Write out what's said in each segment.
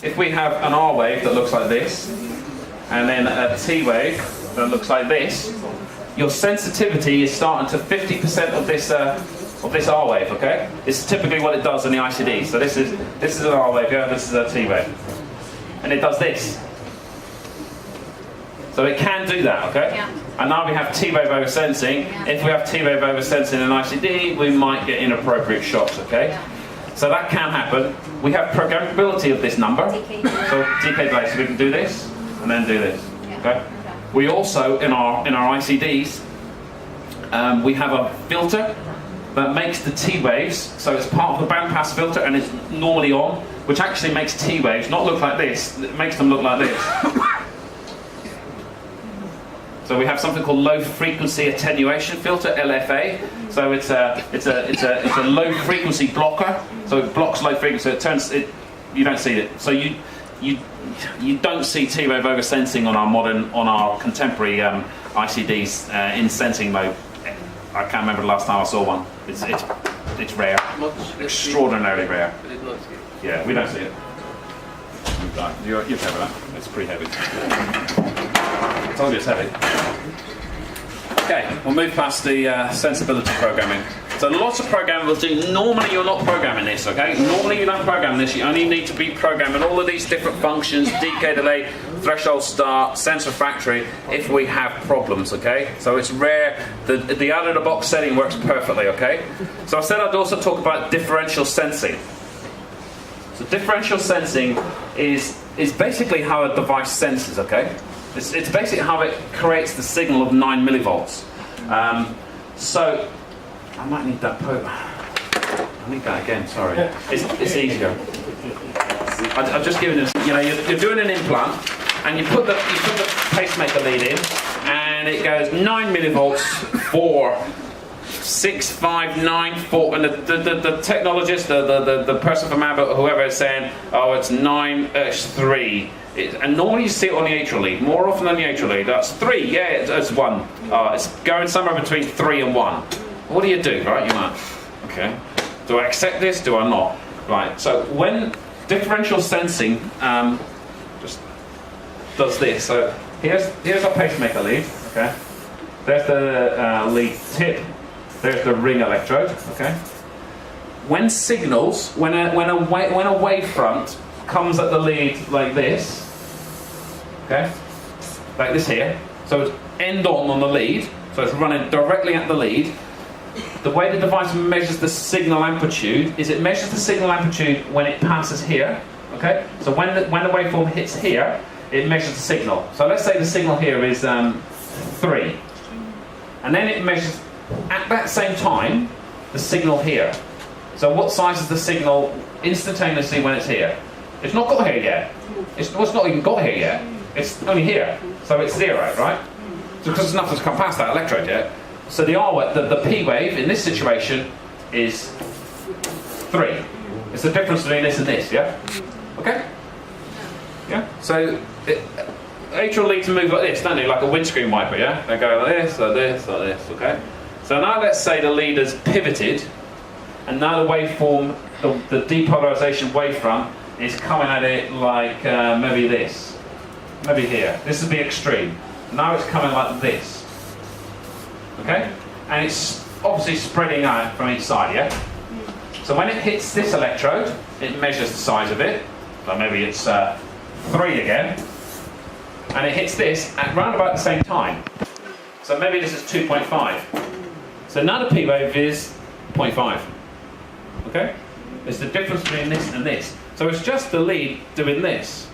if we have an R wave that looks like this, and then a T wave that looks like this, your sensitivity is starting to 50% of this R wave, okay? This is typically what it does in the ICD. So this is an R wave, yeah, this is a T wave. And it does this. So it can do that, okay? Yeah. And now we have T-wave oversensing. Yeah. If we have T-wave oversensing in ICD, we might get inappropriate shocks, okay? Yeah. So that can happen. We have programmability of this number. So decay delay, so we can do this, and then do this, okay? We also, in our ICDs, we have a filter that makes the T-waves, so it's part of the bandpass filter and it's normally on, which actually makes T-waves not look like this, it makes them look like this. So we have something called low frequency attenuation filter, LFA. So it's a low frequency blocker. So it blocks low frequency. You don't see it. So you don't see T-wave oversensing on our contemporary ICDs in sensing mode. I can't remember the last time I saw one. It's rare, extraordinarily rare. Yeah, we don't see it. You're okay with that? It's pretty heavy. I told you it's heavy. Okay, we'll move past the sensibility programming. So lots of programming will do. Normally you're not programming this, okay? Normally you don't program this. You only need to be programming all of these different functions, decay delay, threshold start, sensor factory, if we have problems, okay? So it's rare. The out-of-the-box setting works perfectly, okay? So I said I'd also talk about differential sensing. So differential sensing is basically how a device senses, okay? It's basically how it creates the signal of 9 millivolts. So I might need that I need that again, sorry. It's easier. I've just given this, you're doing an implant and you put the pacemaker lead in and it goes 9 millivolts, 4, 6, 5, 9, 4, and the technologist, the person from Abbott, whoever is saying, oh, it's 9, it's 3. And normally you see it on the atrial lead, more often than the atrial lead. That's 3, yeah, it's 1. It's going somewhere between 3 and 1. What do you do, right? You might, okay, do I accept this, do I not? Right, so when differential sensing just does this, so here's our pacemaker lead, okay? There's the lead tip, there's the ring electrode, okay? When signals, when a wavefront comes at the lead like this, okay, like this here, so it's end on the lead, so it's running directly at the lead. The way the device measures the signal amplitude is it measures the signal amplitude when it passes here, okay? So when the waveform hits here, it measures the signal. So let's say the signal here is 3, and then it measures at that same time the signal here. So what size is the signal instantaneously when it's here? It's not got here yet. It's not even got here yet. It's only here. So it's 0, right? So because nothing's come past that electrode yet. So the P wave in this situation is 3. It's the difference between this and this, yeah? Okay? Yeah? So atrial leads move like this, don't they? Like a windscreen wiper, yeah? They go like this, like this, like this, okay? So now let's say the lead has pivoted, and now the waveform, the depolarization wavefront, is coming at it like maybe this, maybe here. This is the extreme. Now it's coming like this, okay? And it's obviously spreading out from each side, yeah? So when it hits this electrode, it measures the size of it. So maybe it's 3 again, and it hits this at round about the same time. So maybe this is 2.5. So now the P wave is 0.5, okay? It's the difference between this and this. So it's just the lead doing this.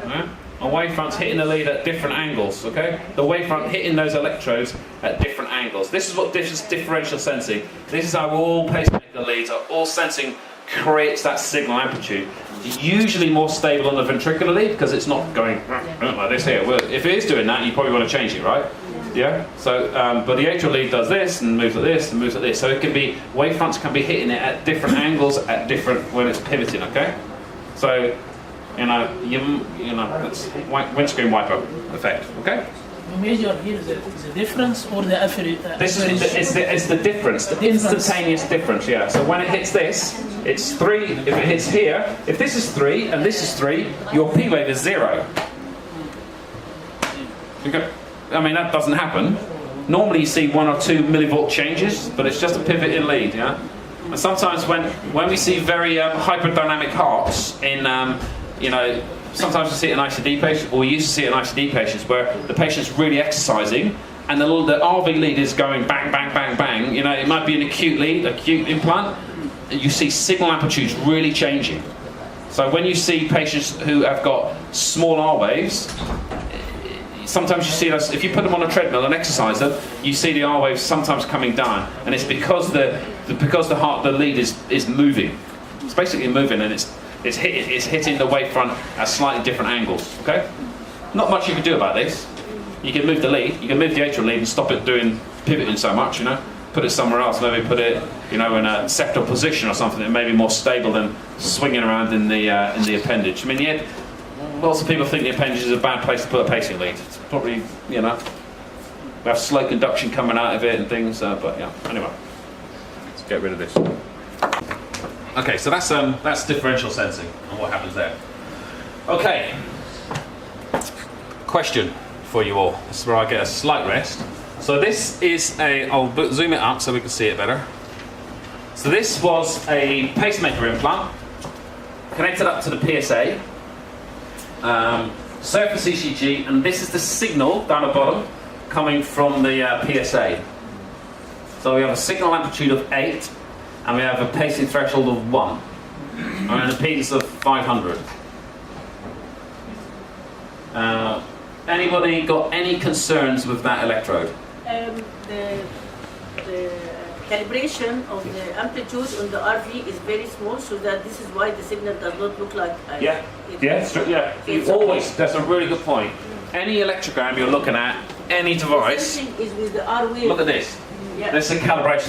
Right? A wavefront's hitting the lead at different angles, okay? The wavefront hitting those electrodes at different angles. This is what differential sensing. This is how all pacemaker leads are. All sensing creates that signal amplitude. It's usually more stable on the ventricular lead because it's not going like this here. Well, if it is doing that, you probably want to change it, right? Yeah. So, but the atrial lead does this and moves like this and moves like this. So it can be wavefronts can be hitting it at different angles at different when it's pivoting. Okay. So, it's windscreen wiper effect. Okay. measure here the difference or the average? This is it's the difference, the instantaneous difference. Yeah. So when it hits this, it's 3. If it hits here, if this is 3 and this is 3, your P wave is 0. Okay. I mean, that doesn't happen. Normally you see 1 or 2 millivolt changes, but it's just a pivot in lead. Yeah. And sometimes when we see very hyperdynamic hearts in sometimes we see it in ICD patients, or we used to see it in ICD patients, where the patient's really exercising and the RV lead is going bang, bang, bang, bang. It might be an acute lead, acute implant. You see signal amplitudes really changing. So when you see patients who have got small R waves, sometimes you see us, if you put them on a treadmill and exercise them, you see the R waves sometimes coming down, and it's because the lead is moving. It's basically moving, and it's hitting the wavefront at slightly different angles. Okay, not much you can do about this. You can move the lead, you can move the atrial lead and stop it doing pivoting so much. Put it somewhere else. Maybe put it in a septal position or something that may be more stable than swinging around in the appendage. I mean, lots of people think the appendage is a bad place to put a pacing lead. It's probably, we have slow conduction coming out of it and things, but yeah, anyway. Let's get rid of this. Okay, so that's differential sensing and what happens there. Okay. Question for you all. This is where I get a slight rest. So this is I'll zoom it up so we can see it better. So this was a pacemaker implant connected up to the PSA. Surface ECG, and this is the signal down the bottom coming from the PSA. So we have a signal amplitude of 8, and we have a pacing threshold of 1, and an impedance of 500. Anybody got any concerns with that electrode? The calibration of the amplitude on the RV is very small, so that this is why the signal does not look like. That's a really good point. Any electrogram you're looking at, any device, is with the R wave. Look at this. Yeah. This is a calibration.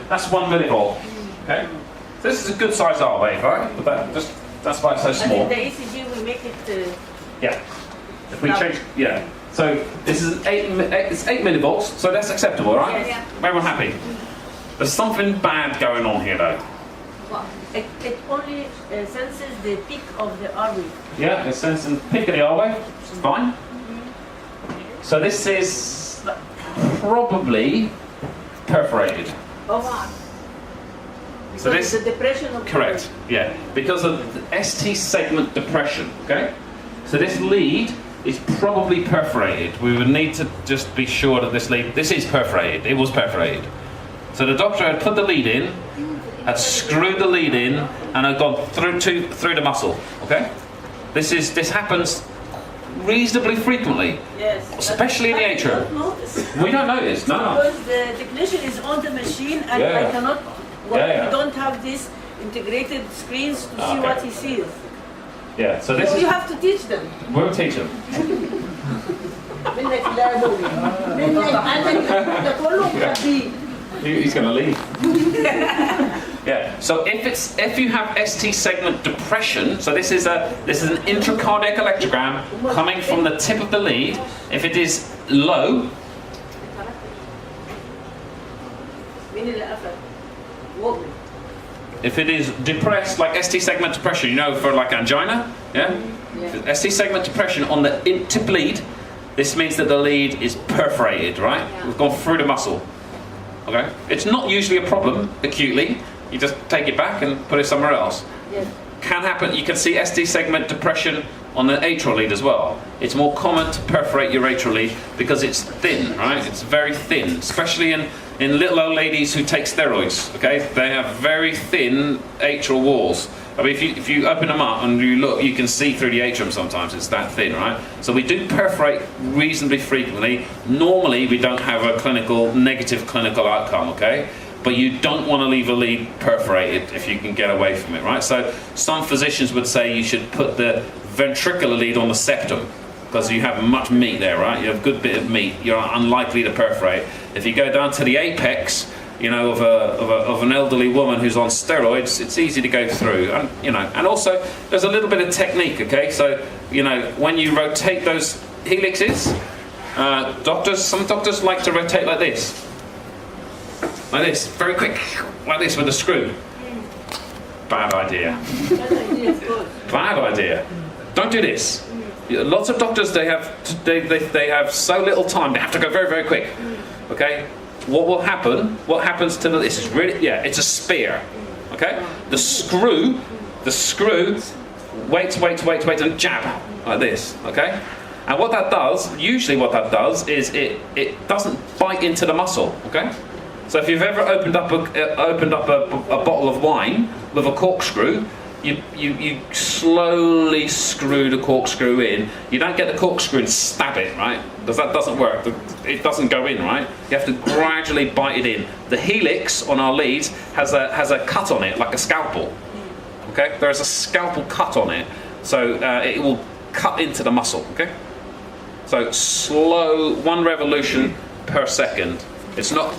That's 1 millivolt. Okay. So this is a good size R wave, right? But that's why it's so small. And the ECG will make it. Yeah. If we change, yeah. So this is it's 8 millivolts, so that's acceptable, right? Yeah. Everyone happy? There's something bad going on here, though. Well, it only senses the peak of the R wave. Yeah, it senses the peak of the R wave. It's fine. So this is probably perforated. Oh. So this the depression of correct. Yeah, because of the ST segment depression. Okay. So this lead is probably perforated. We would need to just be sure that this is perforated. It was perforated. So the doctor had put the lead in, had screwed the lead in, and had gone through the muscle. Okay, this happens reasonably frequently. Yes. Especially in the atrium. We don't notice. No. Because the technician is on the machine, and I cannot. We don't have these integrated screens to see what he sees. Yeah. So this is. You have to teach them. We'll teach them. He's going to leave. Yeah. So if you have ST segment depression, so this is an intracardiac electrogram coming from the tip of the lead. If it is low, if it is depressed, like ST segment depression, for like angina, ST segment depression on the tip lead, this means that the lead is perforated, right? We've gone through the muscle. Okay, it's not usually a problem acutely. You just take it back and put it somewhere else. Yes. Can happen. You can see ST segment depression on the atrial lead as well. It's more common to perforate your atrial lead because it's thin, right? It's very thin, especially in little old ladies who take steroids. Okay, they have very thin atrial walls. I mean, if you open them up and you look, you can see through the atrium sometimes. It's that thin, right? So we do perforate reasonably frequently. Normally, we don't have a negative clinical outcome, okay? But you don't want to leave a lead perforated if you can get away from it, right? So some physicians would say you should put the ventricular lead on the septum because you have much meat there, right? You have a good bit of meat. You're unlikely to perforate. If you go down to the apex, of an elderly woman who's on steroids, it's easy to go through, and also there's a little bit of technique, okay? So when you rotate those helixes, Some doctors like to rotate like this. Like this, very quick, like this with a screw. Bad idea. Bad idea. Don't do this. Lots of doctors, they have so little time, they have to go very, very quick. Okay? What happens to this is really, it's a spear. Okay? The screw, wait, and jab, like this. Okay? And what that does, usually what that does, is it doesn't bite into the muscle. Okay? So if you've ever opened up a bottle of wine with a corkscrew, you slowly screw the corkscrew in. You don't get the corkscrew and stab it, right? Because that doesn't work. It doesn't go in, right? You have to gradually bite it in. The helix on our leads has a cut on it, like a scalpel. Okay? There is a scalpel cut on it, so it will cut into the muscle. Okay? So slow, 1 revolution per second. It's not,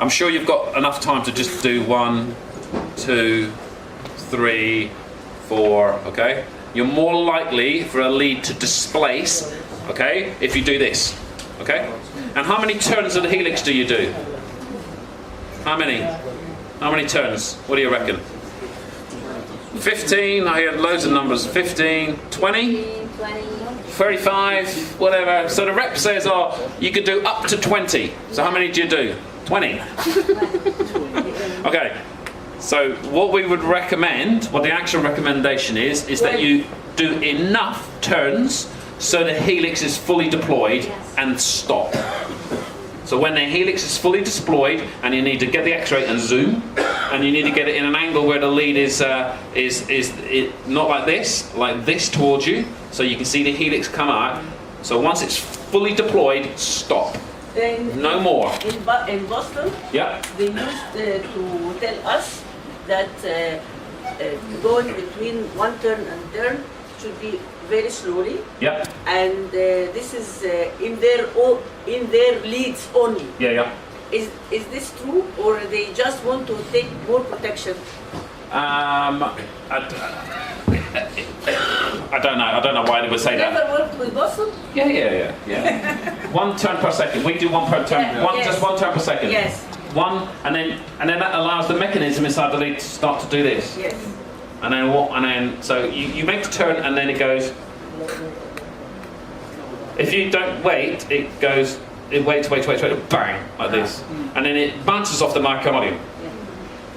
I'm sure you've got enough time to just do 1, 2, 3, 4, okay? You're more likely for a lead to displace, okay, if you do this, okay? And how many turns of the helix do you do? How many? How many turns? What do you reckon? 15, I hear loads of numbers. 15, 20? 35, whatever. So the rep says, you could do up to 20. So how many do you do? 20. Okay. So what we would recommend, what the actual recommendation is that you do enough turns so the helix is fully deployed and stop. So when the helix is fully deployed and you need to get the X-ray and zoom, and you need to get it in an angle where the lead is not like this towards you, so you can see the helix come out. So once it's fully deployed, stop. Then no more. In Boston, they used to tell us that going between one turn and turn should be very slowly. Yeah. And this is in their leads only. Yeah. Is this true, or they just want to take more protection? I don't know. I don't know why they would say that. Never worked with Boston? Yeah. 1 turn per second. We do 1 per turn. Just 1 turn per second. Yes. 1, and then that allows the mechanism inside the lead to start to do this. Yes. And then so you make the turn, and then it goes. If you don't wait, it goes. It waits, bang, like this, and then it bounces off the myocardium.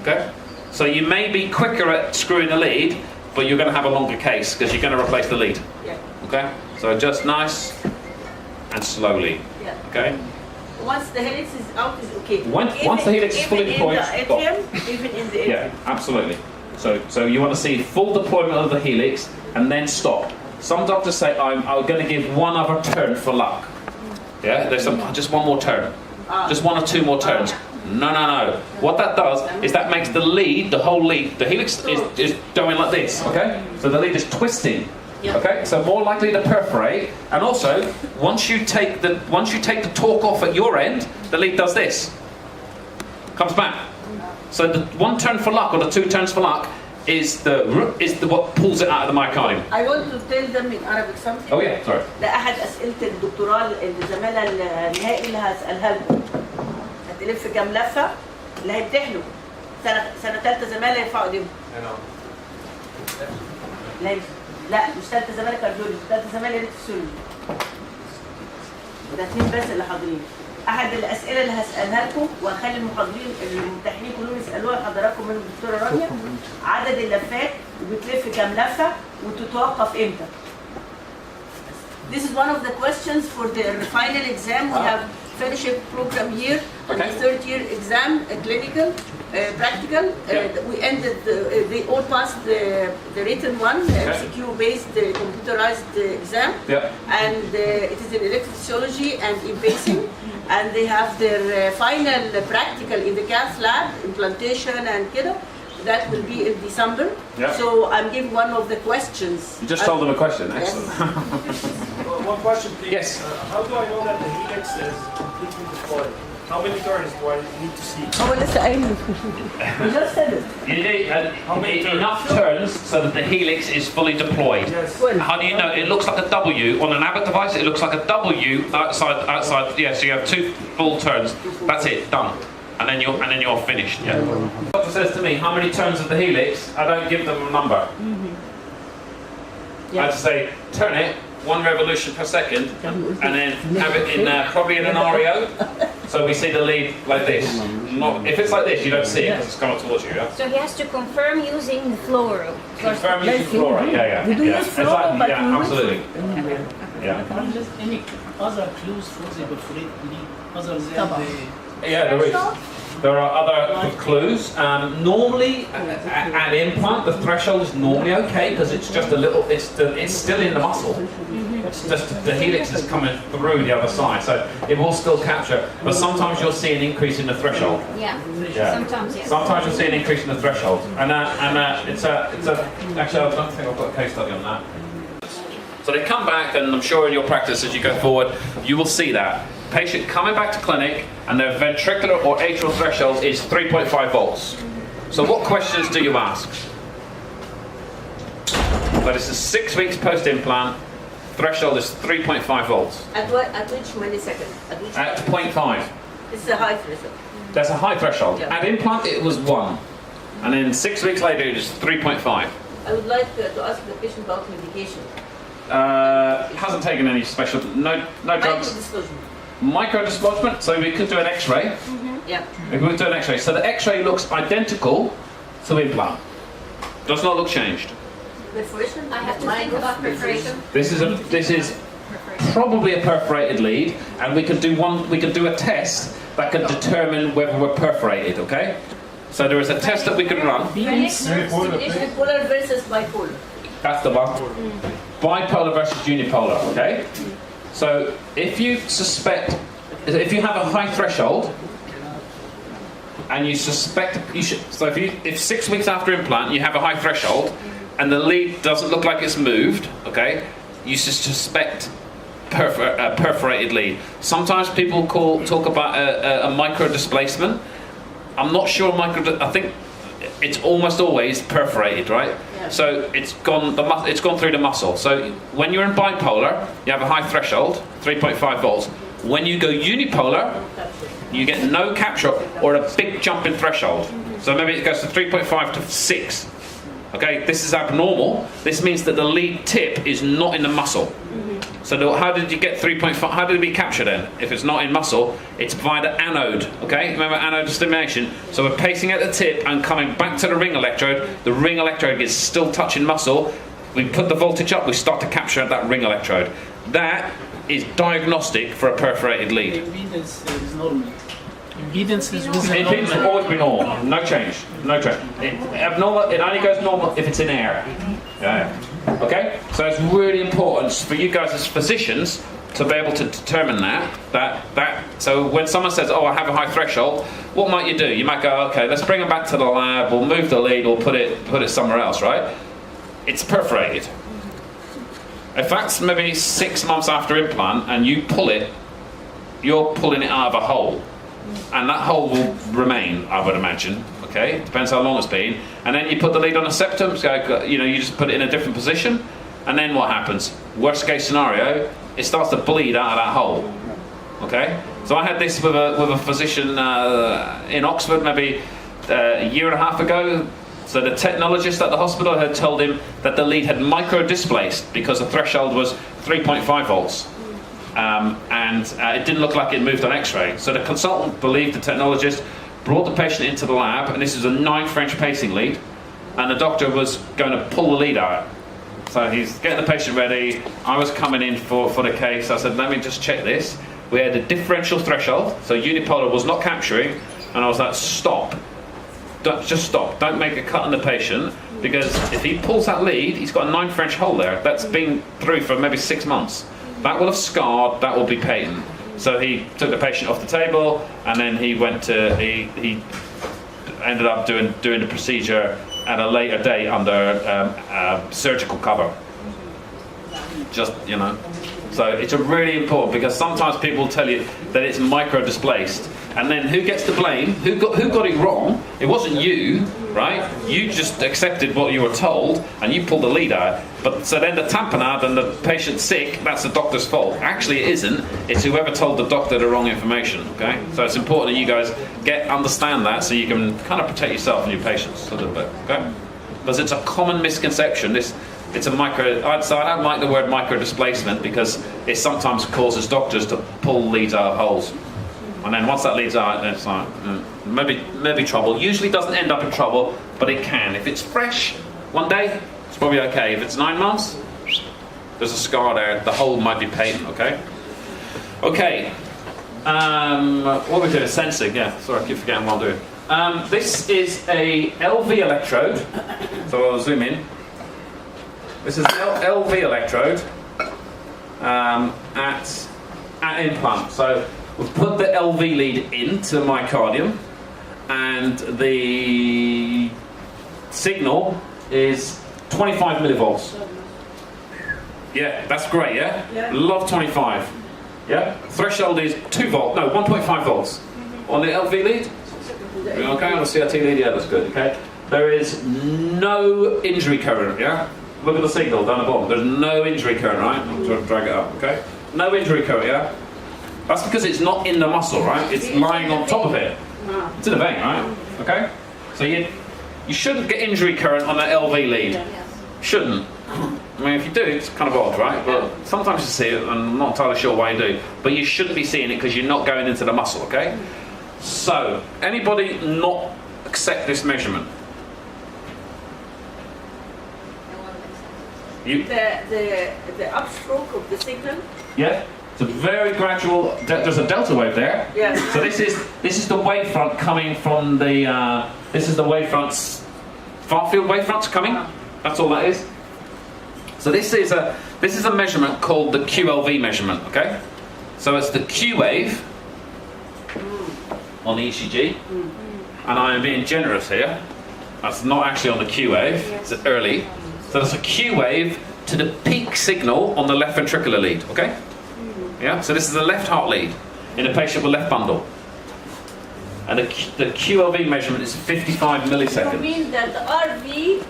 Okay. So you may be quicker at screwing the lead, but you're going to have a longer case because you're going to replace the lead. Yeah. Okay? So just nice and slowly. Yeah. Okay? Once the helix is out, is okay. Once the helix is fully deployed, even in the atrium. Yeah, absolutely. So you want to see full deployment of the helix and then stop. Some doctors say, I'm going to give 1 other turn for luck. Yeah? There's just 1 more turn. Just 1 or 2 more turns. No. What that does is that makes the lead, the whole lead, the helix is going like this, okay? So the lead is twisting, okay? So more likely to perforate, and also once you take the torque off at your end, the lead does this, comes back. So the 1 turn for luck or the 2 turns for luck is what pulls it out of the myocardium. I want to tell them in Arabic something. Oh yeah, sorry. ده أحد أسئلة الدكتوراه الزمالة النهائي اللي هسألها لكم. هتلف كام لفة اللي هيمتحنوا سنة ثالثة زمالة يرفعوا ايديهم. لا مش ثالثة زمالة كارديولوجي، ثالثة زمالة ريتسولوجي. ده 2 بس اللي حاضرين. أحد الأسئلة اللي هسألها لكم وهخلي المحاضرين الممتحنين كلهم يسألوها لحضراتكم من الدكتورة رانيا، عدد اللفات وبتلف كام لفة وتتوقف إمتى. This is one of the questions for the final exam. We have fellowship program here, and the 3rd year exam, clinical, practical. We ended, they all passed the written one, MCQ based computerized exam. And it is in electrophysiology and in pacing. And they have their final practical in the cath lab, implantation and kiddo. That will be in December. So I'm giving one of the questions. You just told them a question. Excellent. One question, please. Yes. How do I know that the helix is completely deployed? How many turns do I need to see? هو لسه قايل له. He just said it. You need enough turns so that the helix is fully deployed. Yes. How do you know? It looks like a W on an Abbott device. It looks like a W outside. Yeah, so you have 2 full turns. That's it, done. And then you're finished. Yeah. The doctor says to me, how many turns of the helix? I don't give them a number. I just say, turn it 1 revolution per second, and then have it in probably in an REO. So we see the lead like this. Not, if it's like this, you don't see it because it's coming towards you. Yeah? So he has to confirm using the fluoro. Confirm using Flora. Yeah. We do use Flora, but yeah, we absolutely. Yeah. Just any other clues for the perforate lead other than طبعا. Yeah, there is. There are other clues. Normally, an implant, the threshold is normally okay because it's just a little. It's still in the muscle. It's just the helix is coming through the other side, so it will still capture. But sometimes you'll see an increase in the threshold. Yeah. Yeah. Sometimes, yes. Sometimes you'll see an increase in the threshold, and it's a. Actually, I don't think I've got a case study on that. So they come back, and I'm sure in your practice as you go forward, you will see that patient coming back to clinic, and their ventricular or atrial threshold is 3.5 volts. So what questions do you ask? But this is 6 weeks post-implant. Threshold is 3.5 volts. At which millisecond? At 0.5. It's a high threshold. That's a high threshold. Yeah. At implant it was 1. And then 6 weeks later it is 3.5. I would like to ask the patient about medication. Hasn't taken any special, no drugs. Microdisclosure. Micro-dislodgement, so we could do an X-ray. Yeah. We could do an X-ray. So the X-ray looks identical to implant. Does not look changed. Perforation? I have to think about perforation. This is probably a perforated lead, and we could do a test that could determine whether we're perforated, okay? So there is a test that we can run. Bipolar versus bipolar. That's the one. Bipolar versus unipolar, okay? So if you have a high threshold, and you suspect, if 6 weeks after implant you have a high threshold, and the lead doesn't look like it's moved, okay, you suspect perforated lead. Sometimes people talk about a micro displacement. I'm not sure I think it's almost always perforated, right? Yeah. So it's gone through the muscle. So when you're in bipolar, you have a high threshold, 3.5 volts. When you go unipolar, you get no capture or a big jump in threshold. So maybe it goes to 3.5 to 6. Okay, this is abnormal. This means that the lead tip is not in the muscle. So how did you get 3.5? How did it be captured then? If it's not in muscle, it's via the anode. Okay, remember anode stimulation. So we're pacing at the tip and coming back to the ring electrode. The ring electrode is still touching muscle. We put the voltage up. We start to capture that ring electrode. That is diagnostic for a perforated lead. Impedance is normal. Impedance is within Impedance will normal. always be normal. No change. No change. Abnormal. It only goes normal if it's in air. Yeah. Okay. So it's really important for you guys as physicians to be able to determine that. So when someone says, "Oh, I have a high threshold," what might you do? You might go, "Okay, let's bring them back to the lab. We'll move the lead. We'll put it somewhere else." Right? It's perforated. If that's maybe 6 months after implant and you pull it, you're pulling it out of a hole. And that hole will remain, I would imagine. Okay, depends how long it's been. And then you put the lead on a septum. So you just put it in a different position, and then what happens? Worst case scenario, it starts to bleed out of that hole. Okay, so I had this with a physician in Oxford maybe a year and a half ago. So the technologist at the hospital had told him that the lead had micro displaced because the threshold was 3.5 volts. And it didn't look like it moved on X-ray. So the consultant believed the technologist, brought the patient into the lab, and this is a 9 French pacing lead, and the doctor was going to pull the lead out. So he's getting the patient ready. I was coming in for the case. I said, "Let me just check this." We had a differential threshold, so unipolar was not capturing, and I was like, "Stop. Just stop. Don't make a cut on the patient, because if he pulls that lead, he's got a 9 French hole there. That's been through for maybe 6 months. That will have scarred, that will be patent." So he took the patient off the table, and then he ended up doing the procedure at a later date under surgical cover. Just, So it's really important, because sometimes people tell you that it's micro displaced, And then who gets the blame? Who got it wrong? It wasn't you, right? You just accepted what you were told and you pulled the lead out. But so then the tamponade and the patient's sick, that's the doctor's fault. Actually it isn't. It's whoever told the doctor the wrong information, okay? So it's important that you guys understand that so you can kind of protect yourself and your patients a little bit, okay? Because it's a common misconception. It's a so I don't like the word micro displacement because it sometimes causes doctors to pull leads out of holes. And then once that leads out, then it's like, maybe trouble. Usually doesn't end up in trouble, but it can. If it's fresh one day, it's probably okay. If it's 9 months, there's a scar there. The hole might be patent, okay? Okay. What are we doing? Sensing, yeah. Sorry, I keep forgetting what I'm doing. This is a LV electrode. So I'll zoom in. This is an LV electrode at implant. So we've put the LV lead into the myocardium, and the signal is 25 millivolts. Yeah, that's great, yeah? Love 25. Yeah? Threshold is 1.5 volts. On the LV lead? Okay, on the CRT lead, yeah, that's good, okay? There is no injury current, yeah? Look at the signal down the bottom. There's no injury current, right? I'm trying to drag it up, okay? No injury current, yeah? That's because it's not in the muscle, right? It's lying on top of it. It's in the vein, right? Okay? So you shouldn't get injury current on the LV lead. Shouldn't. I mean, if you do, it's kind of odd, right? But sometimes you see it, and I'm not entirely sure why you do. But you shouldn't be seeing it because you're not going into the muscle, okay? So, anybody not accept this measurement? The upstroke of the signal. Yeah. It's a very gradual. There's a delta wave there. Yeah. So this is the wavefront coming from the. This is the wavefronts, far field wavefronts coming. That's all that is. So this is a measurement called the QLV measurement. Okay. So it's the Q wave on the ECG, and I am being generous here. That's not actually on the Q wave. It's early. So that's a Q wave to the peak signal on the left ventricular lead, okay? Yeah, so this is the left heart lead in a patient with left bundle. And the QLV measurement is 55 milliseconds. You mean that the RV,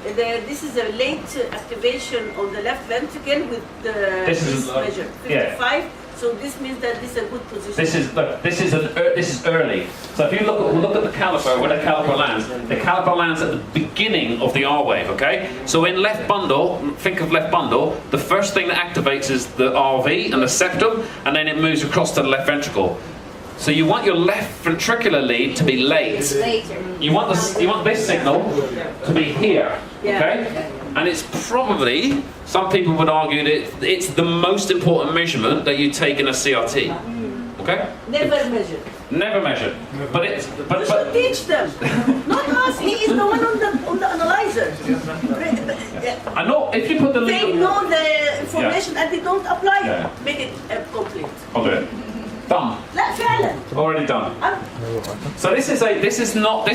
this is a late activation of the left ventricle with this measure, 55? Yeah. So this means that this is a good position. This is early. So if you look at the caliper, where the caliper lands at the beginning of the R wave. Okay. So in left bundle, think of left bundle. The first thing that activates is the RV and the septum, and then it moves across to the left ventricle. So you want your left ventricular lead to be late. You want this signal to be here. Okay. And it's probably, some people would argue that it's the most important measurement that you take in a CRT. Okay? Never measured. Never measured. But it's you should teach them. Not us. He is the one on the analyzer. I know if you put the they know the information and they don't apply it. Yeah. Make it complete. I'll do it. Done. لا فعلا. Already done. So this is not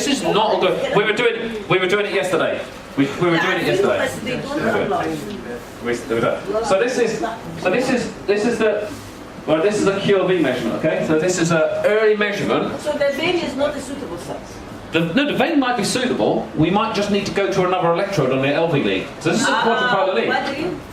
good. We were doing it yesterday. We were doing it yesterday. They don't apply. So this is the QLV measurement, okay? So this is an early measurement. So the vein is not a suitable size. The vein might be suitable. We might just need to go to another electrode on the LV lead. So this is a quadrupolar lead.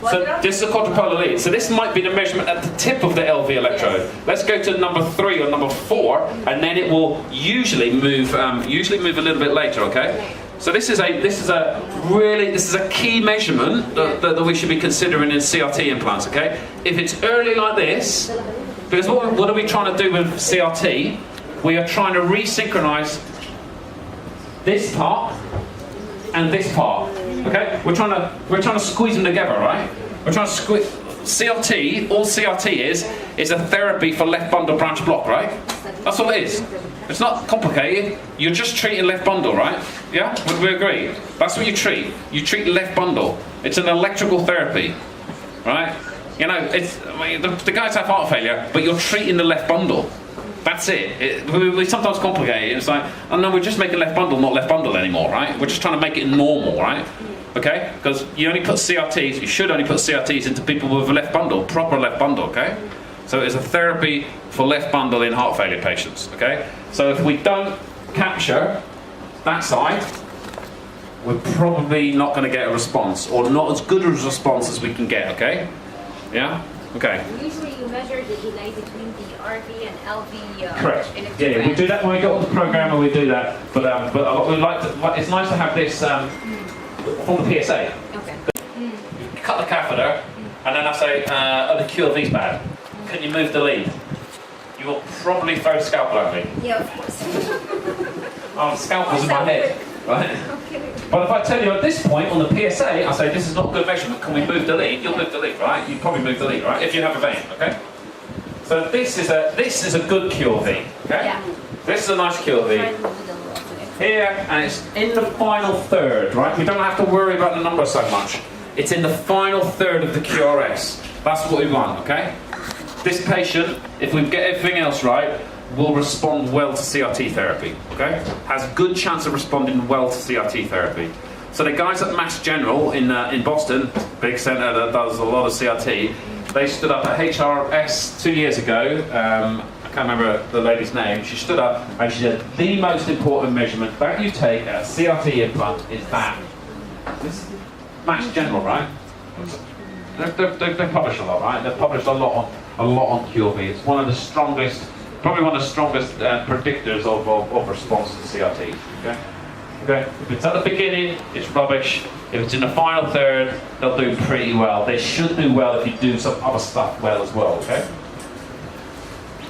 So this is a quadrupolar lead. So this might be the measurement at the tip of the LV electrode. Yes. Let's go to number 3 or number 4, and then it will usually move a little bit later. Okay. So this is a key measurement that we should be considering in CRT implants. Okay. If it's early like this, because what are we trying to do with CRT? We are trying to resynchronize this part and this part. Okay? We're trying to squeeze them together, right? We're trying to squeeze CRT. All CRT is a therapy for left bundle branch block, right? That's all it is. It's not complicated. You're just treating left bundle, right? Yeah? Would we agree? That's what you treat. You treat left bundle. It's an electrical therapy, right? You know, the guys have heart failure, but you're treating the left bundle. That's it. We sometimes complicate it. It's like, oh no, we're just making left bundle not left bundle anymore, right? We're just trying to make it normal, right? Okay? Because you should only put CRTs into people with a left bundle, proper left bundle, okay? So it's a therapy for left bundle in heart failure patients, okay? So if we don't capture that side, we're probably not going to get a response, or not as good a response as we can get, okay? Yeah? Okay. Usually you measure the delay between the RV and LV. Correct. Yeah, we do that when we get on the program, and we do that. But we like to. It's nice to have this from the PSA. Okay. Cut the catheter, and then I say, "Oh, the QLV's bad. Can you move the lead?" You will probably throw the scalpel at me. Yeah, of course. Oh, the scalpel's in my head, right? Okay. But if I tell you at this point on the PSA, I say, "This is not good measurement. Can we move the lead?" You'll move the lead, right? You probably move the lead, right? If you have a vein, okay. So this is a good QLV, okay? Yeah. This is a nice QLV. Try to move the wall today. Here, and it's in the final third, right? We don't have to worry about the number so much. It's in the final third of the QRS. That's what we want, okay? This patient, if we get everything else right, will respond well to CRT therapy, okay? Has a good chance of responding well to CRT therapy. So the guys at Mass General in Boston, big centre that does a lot of CRT, they stood up at HRS 2 years ago. I can't remember the lady's name. She stood up and she said, the most important measurement that you take at a CRT implant is that. This is Mass General, right? They publish a lot, right? They've published a lot on QLV. It's one of the strongest, probably one of the strongest predictors of response to CRT. Okay? Okay. If it's at the beginning, it's rubbish. If it's in the final third, they'll do pretty well. They should do well if you do some other stuff well as well. Okay.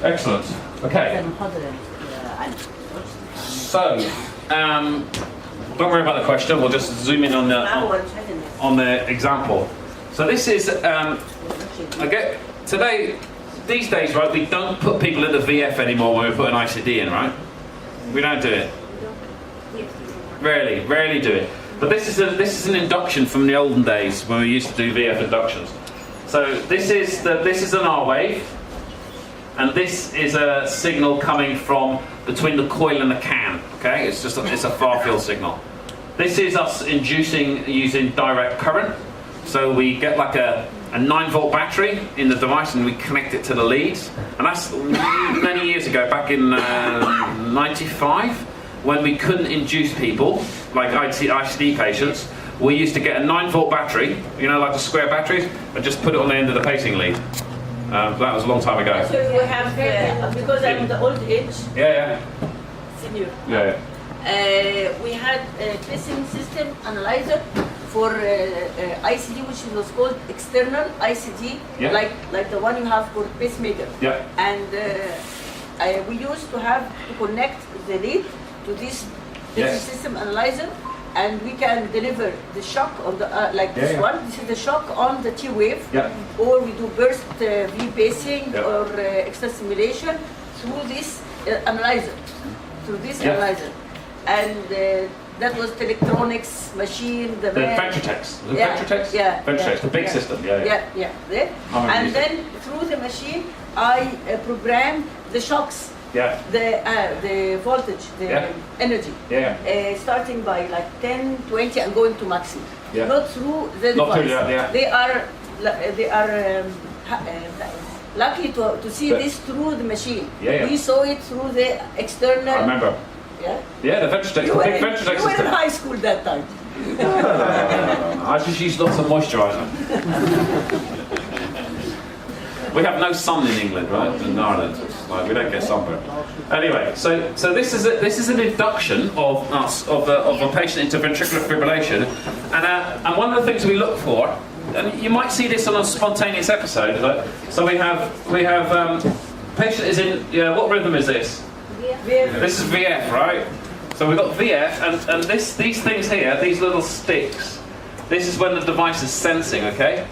Excellent. Okay. So, don't worry about the question. We'll just zoom in on the example. So this is these days, right? We don't put people in the VF anymore when we put an ICD in, right? We don't do it. Rarely do it. But this is an induction from the olden days when we used to do VF inductions. So this is an R wave, and this is a signal coming from between the coil and the can. Okay, it's a far field signal. This is us inducing using direct current. So we get like a 9-volt battery in the device and we connect it to the leads. And that's many years ago, back in 95, when we couldn't induce people, like ICD patients, we used to get a 9-volt battery, you know, like the square batteries, and just put it on the end of the pacing lead. That was a long time ago. So we have, because I'm the old age, senior. Yeah. We had a pacing system analyzer for ICD, which was called external ICD, like the one you have for pacemaker. Yeah. And we used to have to connect the lead to this pacing system analyzer, and we can deliver the shock on the this one. This is the shock on the T wave, or we do burst V pacing or extra stimulation through this analyzer, analyzer, and. That was the electronics machine, the Vectretex. Vectretex? Yeah. Vectretex, the big system, yeah. There. And then through the machine, I program the shocks, the voltage, the energy, starting by like 10, 20, and going to maximum. Not through the device. They are lucky to see this through the machine. We saw it through the external. I remember. Yeah, the Vectretex, the big Vectretex system. You were in high school that time. I just used lots of moisturiser. We have no sun in England, right? In Ireland, it's like we don't get sunburn. Anyway, so this is an induction of a patient into ventricular fibrillation, and one of the things we look for, and you might see this on a spontaneous episode. Right? So we have patient is in. What rhythm is this? VF. This is VF, right? So we've got VF, and these things here, these little sticks, this is when the device is sensing, okay?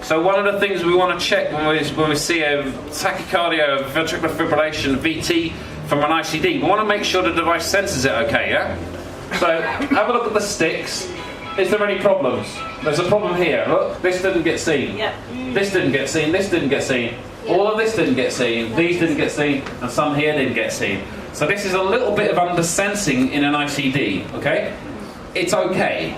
So one of the things we want to check when we see a tachycardia, ventricular fibrillation, VT from an ICD, we want to make sure the device senses it okay, yeah? So have a look at the sticks. Is there any problems? There's a problem here. Look, this didn't get seen. This didn't get seen, this didn't get seen. All of this didn't get seen, these didn't get seen, and some here didn't get seen. So this is a little bit of undersensing in an ICD, okay? It's okay.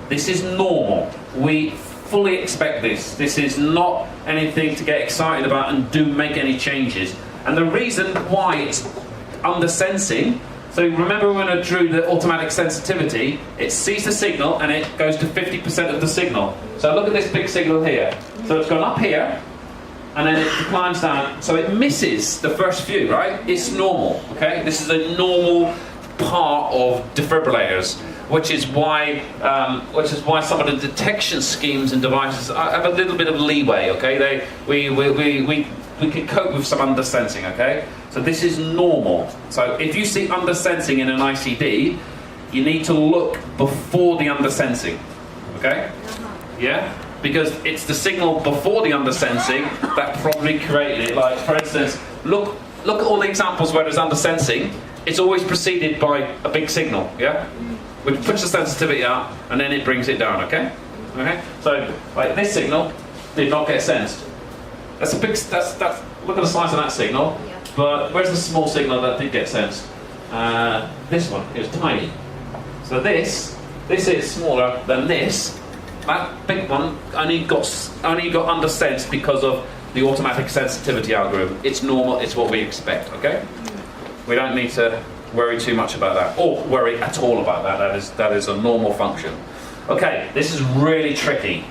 This is normal. We fully expect this. This is not anything to get excited about and do make any changes. And the reason why under sensing. So remember when I drew the automatic sensitivity, it sees the signal and it goes to 50% of the signal. So look at this big signal here. So it's gone up here and then it declines down. So it misses the first few, right? It's normal, okay? This is a normal part of defibrillators, which is why some of the detection schemes and devices have a little bit of leeway, okay? We can cope with some undersensing, okay? So this is normal. So if you see undersensing in an ICD, you need to look before the undersensing, okay? Yeah? Because it's the signal before the undersensing that probably created it. Like, for instance, look at all the examples where there's undersensing. It's always preceded by a big signal, yeah? Which puts the sensitivity up and then it brings it down, okay? Okay? So, like this signal did not get sensed. That's a big, look at the size of that signal, Yeah. but where's the small signal that did get sensed? This one is tiny. So this is smaller than this. That big one only got undersensed because of the automatic sensitivity algorithm. It's normal, it's what we expect, okay? We don't need to worry too much about that, or worry at all about that. That is a normal function. Okay, this is really tricky.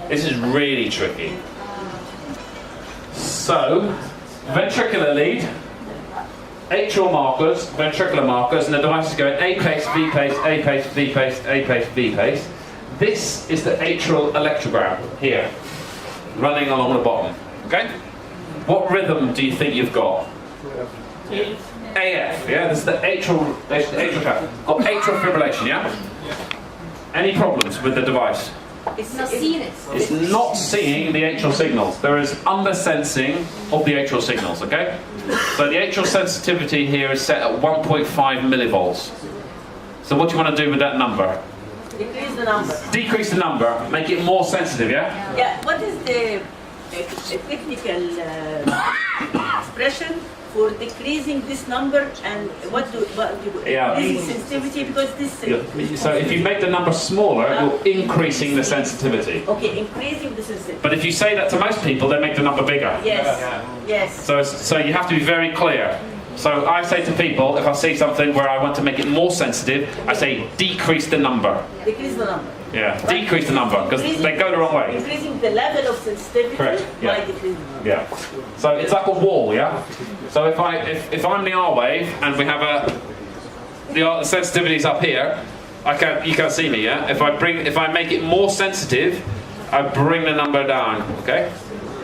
This is really tricky. So, ventricular lead, atrial markers, ventricular markers, and the device is going A pace, V pace, A pace, V pace, A pace, V pace. This is the atrial electrogram here, running along the bottom. Okay? What rhythm do you think you've got? AF, yeah? This is the atrial cap. Got atrial fibrillation, yeah? Any problems with the device? It's not seeing it. It's not seeing the atrial signals. There is undersensing of the atrial signals, okay? So the atrial sensitivity here is set at 1.5 millivolts. So what do you want to do with that number? Decrease the number. Decrease the number, make it more sensitive, yeah? Yeah, what is the technical expression for decreasing this number, and what do Yeah. this is sensitivity, because this So if you make the number smaller, you're increasing the sensitivity. okay, increasing the sensitivity. But if you say that to most people, they make the number bigger. Yes, yes. So you have to be very clear. So I say to people, if I see something where I want to make it more sensitive, I say decrease the number. Decrease the number. Yeah, decrease the number, because they go the wrong way. Increasing the level of sensitivity Correct, yeah. by decreasing the number. Yeah. So it's like a wall, yeah? So if I'm the R wave and we have the sensitivity's up here, you can't see me, yeah? If I make it more sensitive, I bring the number down, okay?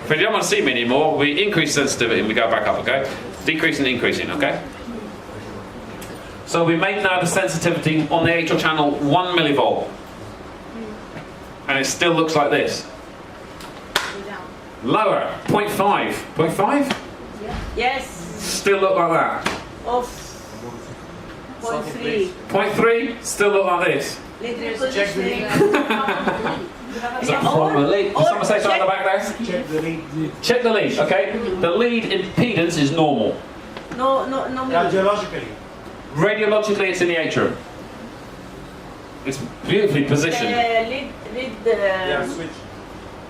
If you don't want to see me anymore, we increase sensitivity and we go back up, okay? Decreasing, increasing, okay? So we make now the sensitivity on the atrial channel 1 millivolt. And it still looks like this. Lower, 0.5. 0.5? Yes, Still look like that. of 0.3. 0.3? Still look like this. Lead Check the lead. repositioning. Is that from the lead? Did someone say something at the back there? Check the lead. Check the lead, okay? The lead impedance is normal. No. Radiologically. Radiologically, it's in the atrium. It's beautifully positioned. Lead Yeah, switch.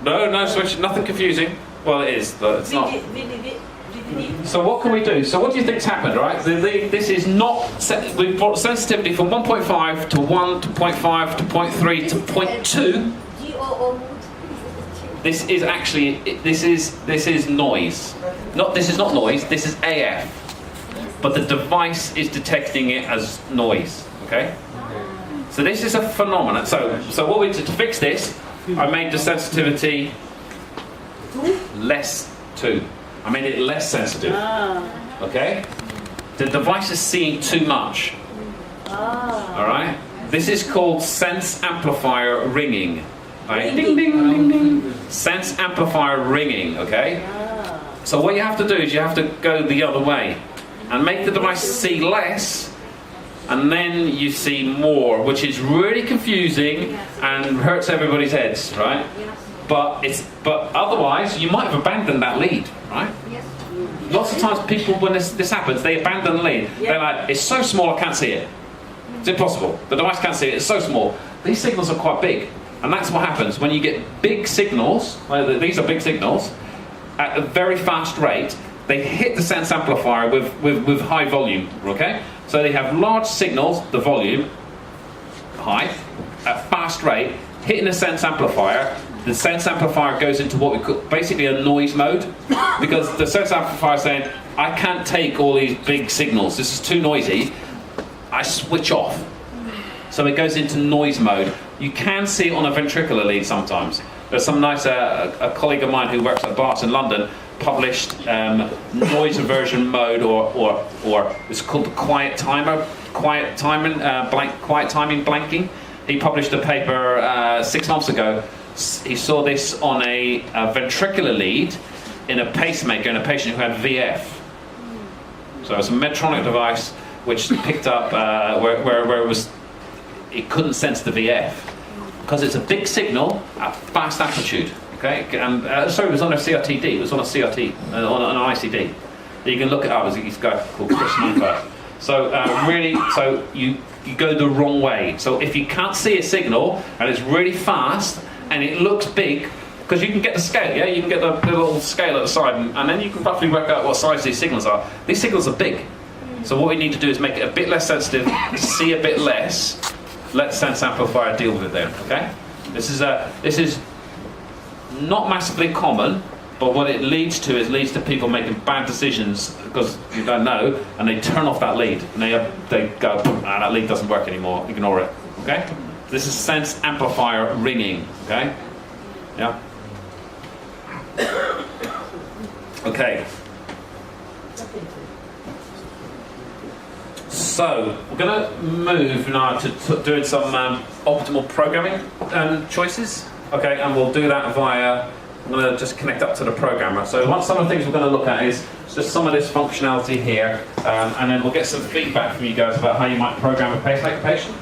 No switch, nothing confusing. Well, it is, but it's not. VDD. So what can we do? So what do you think's happened, right? This is not, we've brought sensitivity from 1.5 to 1 to 0.5 to 0.3 to 0.2. GOO mood. This is actually, this is noise. This is not noise, this is AF. But the device is detecting it as noise, okay? So this is a phenomenon. So what we did to fix this, I made the sensitivity less 2. I made it less sensitive, okay? The device is seeing too much, all right? This is called sense amplifier ringing, right? Ding, ding, ding, ding. Sense amplifier ringing, okay? So what you have to do is you have to go the other way and make the device see less, and then you see more, which is really confusing and hurts everybody's heads, right? But otherwise, you might have abandoned that lead, right? Yes. Lots of times people, when this happens, they abandon the lead. They're like, it's so small I can't see it. It's impossible. The device can't see it, it's so small. These signals are quite big. And that's what happens when you get big signals, these are big signals, at a very fast rate, they hit the sense amplifier with high volume, okay? So they have large signals, the volume, high, at fast rate, hitting the sense amplifier. The sense amplifier goes into what we call basically a noise mode, because the sense amplifier is saying, I can't take all these big signals, this is too noisy, I switch off. So it goes into noise mode. You can see it on a ventricular lead sometimes. There's some nice, a colleague of mine who works at Barts in London published noise aversion mode, or it's called the quiet timing blanking. He published a paper 6 months ago. He saw this on a ventricular lead in a pacemaker in a patient who had VF. So it's a Medtronic device which picked up where it couldn't sense the VF because it's a big signal at fast amplitude. Okay, and sorry, it was on a CRTD. It was on a CRT, on an ICD. You can look it up. There's this guy called Chris Munfer. So really, so you go the wrong way. So if you can't see a signal and it's really fast and it looks big, because you can get the scale, yeah, you can get the little scale at the side, and then you can roughly work out what size these signals are. These signals are big. So what we need to do is make it a bit less sensitive, see a bit less. Let the sense amplifier deal with it there. Okay, this is not massively common, but what it leads to people making bad decisions because you don't know, and they turn off that lead, and they go, that lead doesn't work anymore, ignore it. Okay? This is sense amplifier ringing. Okay? Yeah? Okay. So, we're going to move now to doing some optimal programming choices. Okay, and we'll do that via, I'm going to just connect up to the programmer. So some of the things we're going to look at is just some of this functionality here, and then we'll get some feedback from you guys about how you might program a pacemaker patient.